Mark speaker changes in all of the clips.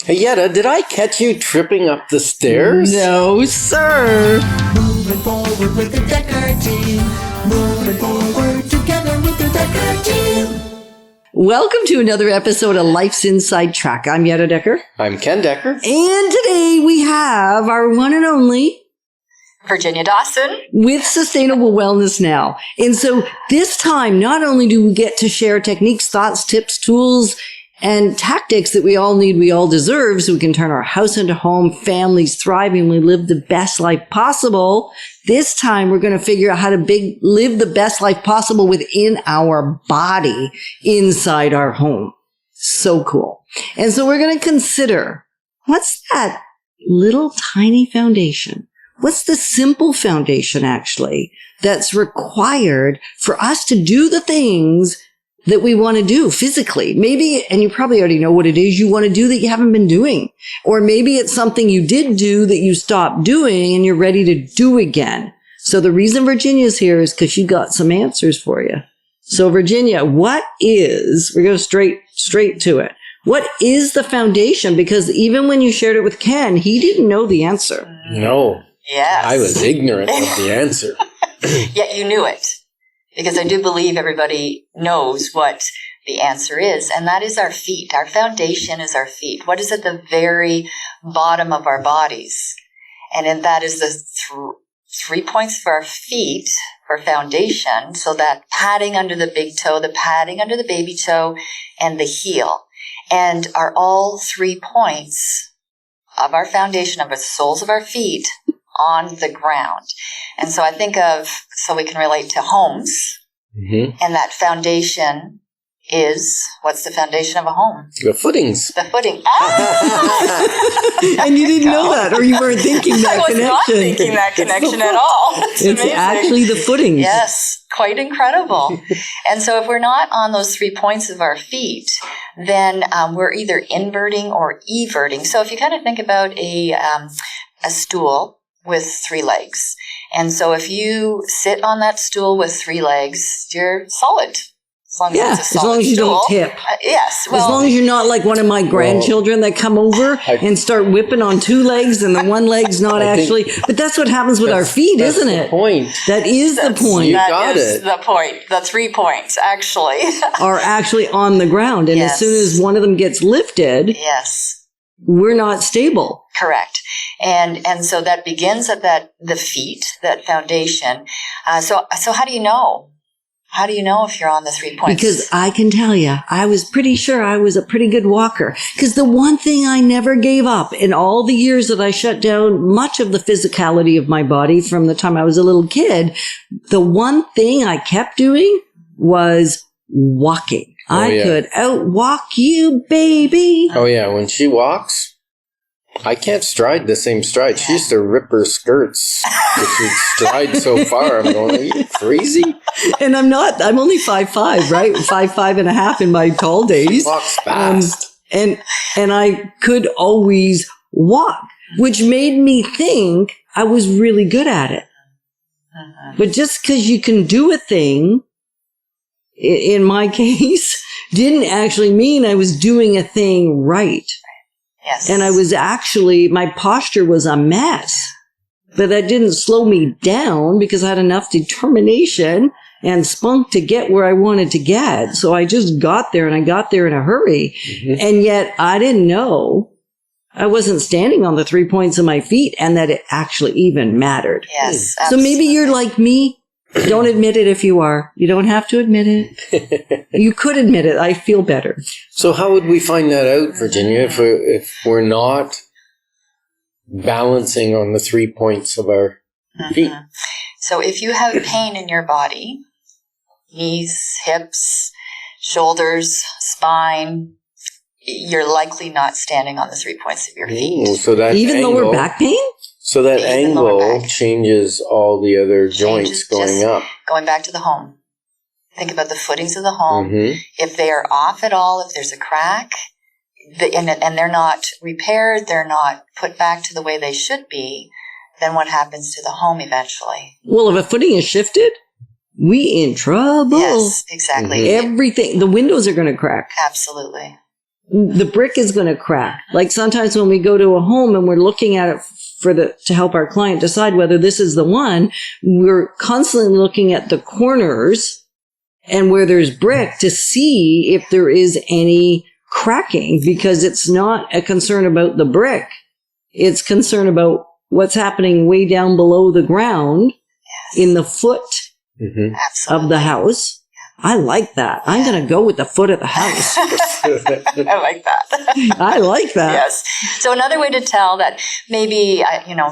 Speaker 1: Hey, Yetta, did I catch you tripping up the stairs?
Speaker 2: No, sir.
Speaker 3: Moving forward with the Decker team. Moving forward together with the Decker team.
Speaker 2: Welcome to another episode of Life's Inside Track. I'm Yetta Decker.
Speaker 1: I'm Ken Decker.
Speaker 2: And today we have our one and only
Speaker 4: Virginia Dawson
Speaker 2: with Sustainable Wellness Now. And so this time, not only do we get to share techniques, thoughts, tips, tools, and tactics that we all need, we all deserve, so we can turn our house into home, families thriving, we live the best life possible. This time, we're going to figure out how to live the best life possible within our body, inside our home. So cool. And so we're going to consider, what's that little tiny foundation? What's the simple foundation, actually, that's required for us to do the things that we want to do physically? Maybe, and you probably already know what it is you want to do that you haven't been doing. Or maybe it's something you did do that you stopped doing and you're ready to do again. So the reason Virginia's here is because she got some answers for you. So Virginia, we're going straight to it. What is the foundation? Because even when you shared it with Ken, he didn't know the answer.
Speaker 1: No.
Speaker 4: Yes.
Speaker 1: I was ignorant of the answer.
Speaker 4: Yet you knew it. Because I do believe everybody knows what the answer is, and that is our feet. Our foundation is our feet. What is at the very bottom of our bodies? And then that is the 3 points for our feet for foundation. So that padding under the big toe, the padding under the baby toe, and the heel. And are all 3 points of our foundation, of the soles of our feet, on the ground. And so I think so we can relate to homes. Mm-hmm. And that foundation is, what's the foundation of a home?
Speaker 1: The footings.
Speaker 4: The footing. Ah!
Speaker 2: And you didn't know that, or you weren't thinking that connection.
Speaker 4: I was not thinking that connection at all.
Speaker 2: It's actually the footings.
Speaker 4: Yes, quite incredible. And so if we're not on those 3 points of our feet, then we're either inverting or everting. So if you kind of think about a stool with 3 legs. And so if you sit on that stool with 3 legs, you're solid. As long as it's a solid
Speaker 2: as long as you
Speaker 4: stool.
Speaker 2: don't tip.
Speaker 4: Yes.
Speaker 2: Well, as long as you're not like one of my grandchildren that come over and start whipping on 2 legs and the one leg's not actually. But that's what happens with our feet, isn't it?
Speaker 1: That's the point.
Speaker 2: That is the point.
Speaker 1: You got it.
Speaker 4: The point. The 3 points, actually.
Speaker 2: Are actually on the ground. And as soon as one of them gets lifted,
Speaker 4: yes,
Speaker 2: we're not stable.
Speaker 4: Correct. And so that begins at the feet, that foundation. So how do you know? How do you know if you're on the 3 points?
Speaker 2: Because I can tell you, I was pretty sure I was a pretty good walker. Because the one thing I never gave up in all the years that I shut down much of the physicality of my body from the time I was a little kid, the one thing I kept doing was walking. I could outwalk you, baby.
Speaker 1: Oh, yeah. When she walks, I can't stride the same stride. She used to rip her skirts. She'd stride so far. I'm going, are you crazy?
Speaker 2: And I'm only 5'5", right? 5'5.5" in my tall days.
Speaker 1: She walks fast.
Speaker 2: And I could always walk, which made me think I was really good at it. Uh-huh. But just because you can do a thing, in my case, didn't actually mean I was doing a thing right.
Speaker 4: Yes.
Speaker 2: And my posture was a mess, but that didn't slow me down because I had enough determination and spunk to get where I wanted to get. So I just got there, and I got there in a hurry. Mm-hmm. And yet I didn't know I wasn't standing on the 3 points of my feet and that it actually even mattered.
Speaker 4: Yes.
Speaker 2: So maybe you're like me. Don't admit it if you are. You don't have to admit it. You could admit it. I feel better.
Speaker 1: So how would we find that out, Virginia, if we're not balancing on the 3 points of our feet?
Speaker 4: Mm-hmm. So if you have pain in your body, knees, hips, shoulders, spine, you're likely not standing on the 3 points of your feet.
Speaker 1: Ooh, so that
Speaker 2: even lower back pain?
Speaker 1: So that angle changes all the other joints going up.
Speaker 4: Going back to the home. Think about the footings of the home. Mm-hmm. If they are off at all, if there's a crack, and they're not repaired, they're not put back to the way they should be, then what happens to the home eventually?
Speaker 2: Well, if a footing is shifted, we in trouble.
Speaker 4: Yes, exactly.
Speaker 2: Mm-hmm. Everything, the windows are going to crack.
Speaker 4: Absolutely.
Speaker 2: the brick is going to crack. Like sometimes when we go to a home and we're looking at it to help our client decide whether this is the one, we're constantly looking at the corners and where there's brick to see if there is any cracking, because it's not a concern about the brick. It's concern about what's happening way down below the ground in the foot of the house. I like that. I'm going to go with the foot of the house.
Speaker 4: I like that.
Speaker 2: I like that.
Speaker 4: Yes. So another way to tell that maybe,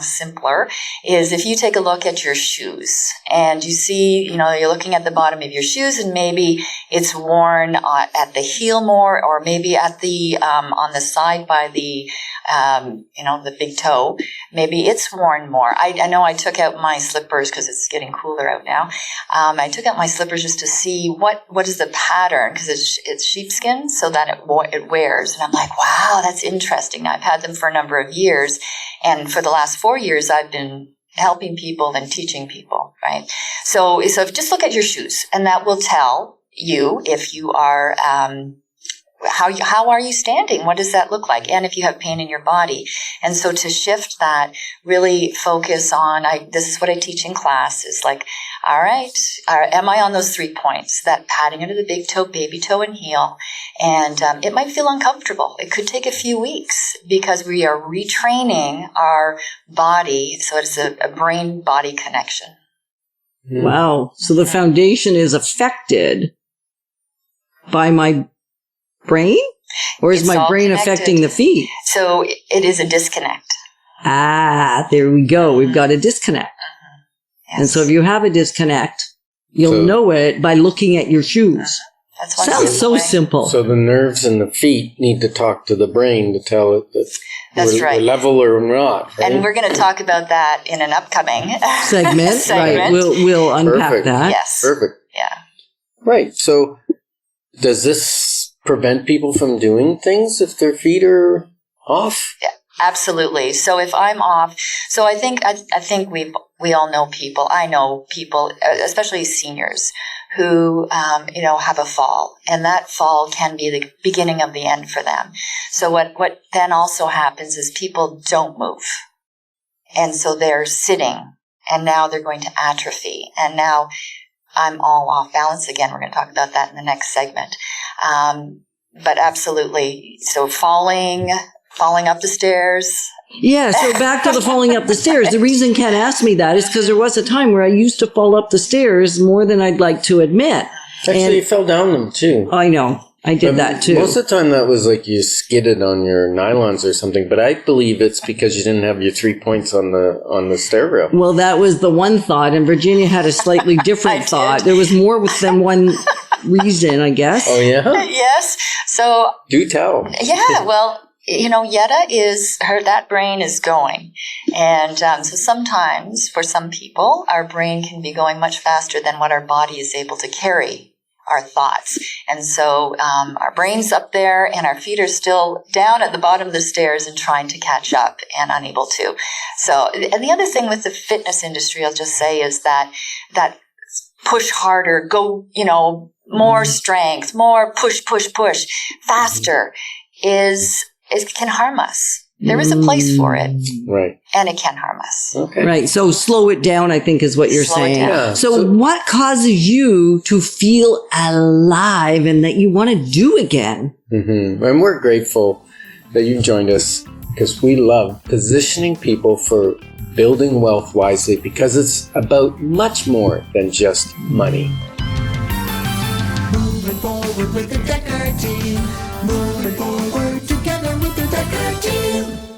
Speaker 4: simpler is if you take a look at your shoes and you see, you're looking at the bottom of your shoes and maybe it's worn at the heel more, or maybe at the, on the side by the, the big toe. Maybe it's worn more. I know I took out my slippers because it's getting cooler out now. I took out my slippers just to see what is the pattern, because it's sheepskin, so that it wears. And I'm like, wow, that's interesting. Now, I've had them for a number of years, and for the last 4 years, I've been helping people and teaching people, right? So just look at your shoes, and that will tell you if you are how are you standing? What does that look like? And if you have pain in your body. And so to shift that, really focus on, this is what I teach in class, is like, all right, am I on those 3 points? That padding under the big toe, baby toe, and heel. And it might feel uncomfortable. It could take a few weeks because we are retraining our body. So it's a brain-body connection.
Speaker 2: Wow. So the foundation is affected by my brain? Or is my brain affecting the feet?
Speaker 4: So it is a disconnect.
Speaker 2: There we go. We've got a disconnect.
Speaker 4: Yes.
Speaker 2: And so if you have a disconnect, you'll know it by looking at your shoes.
Speaker 4: That's one
Speaker 2: Sounds so simple.
Speaker 1: So the nerves in the feet need to talk to the brain to tell it that we're level or not. Right?
Speaker 4: And we're going to talk about that in an upcoming
Speaker 2: segment. Right. We'll unpack that.
Speaker 4: Yes.
Speaker 1: Perfect.
Speaker 4: Yeah.
Speaker 1: Right. So does this prevent people from doing things if their feet are off?
Speaker 4: Yeah, absolutely. So if I'm off, so I think we all know people. I know people, especially seniors, who have a fall, and that fall can be the beginning of the end for them. So what then also happens is people don't move, and so they're sitting, and now they're going to atrophy, and now I'm all off balance again. We're going to talk about that in the next segment. But absolutely. So falling up the stairs.
Speaker 2: Yeah. So back to the falling up the stairs. The reason Ken asked me that is because there was a time where I used to fall up the stairs more than I'd like to admit.
Speaker 1: Actually, you fell down them too.
Speaker 2: I know. I did that too.
Speaker 1: Most of the time that was like you skidded on your nylons or something, but I believe it's because you didn't have your 3 points on the stair rail.
Speaker 2: Well, that was the one thought, and Virginia had a slightly different thought. There was more than one reason, I guess.
Speaker 1: Oh, yeah?
Speaker 4: Yes. So
Speaker 1: do tell.
Speaker 4: Yeah, well, Yetta that brain is going. And so sometimes for some people, our brain can be going much faster than what our body is able to carry our thoughts. And so our brain's up there and our feet are still down at the bottom of the stairs and trying to catch up and unable to. So, and the other thing with the fitness industry, I'll just say, is that push harder, go, more strength, more push, faster can harm us. There is a place for it.
Speaker 1: Right.
Speaker 4: And it can harm us.
Speaker 1: Okay.
Speaker 2: Right. So slow it down, I think, is what you're saying.
Speaker 1: Yeah.
Speaker 2: So what causes you to feel alive and that you want to do again?
Speaker 1: Mm-hmm. And we're grateful that you've joined us because we love positioning people for building wealth wisely, because it's about much more than just money.
Speaker 3: Moving forward with the Decker team. Moving forward together with the Decker team.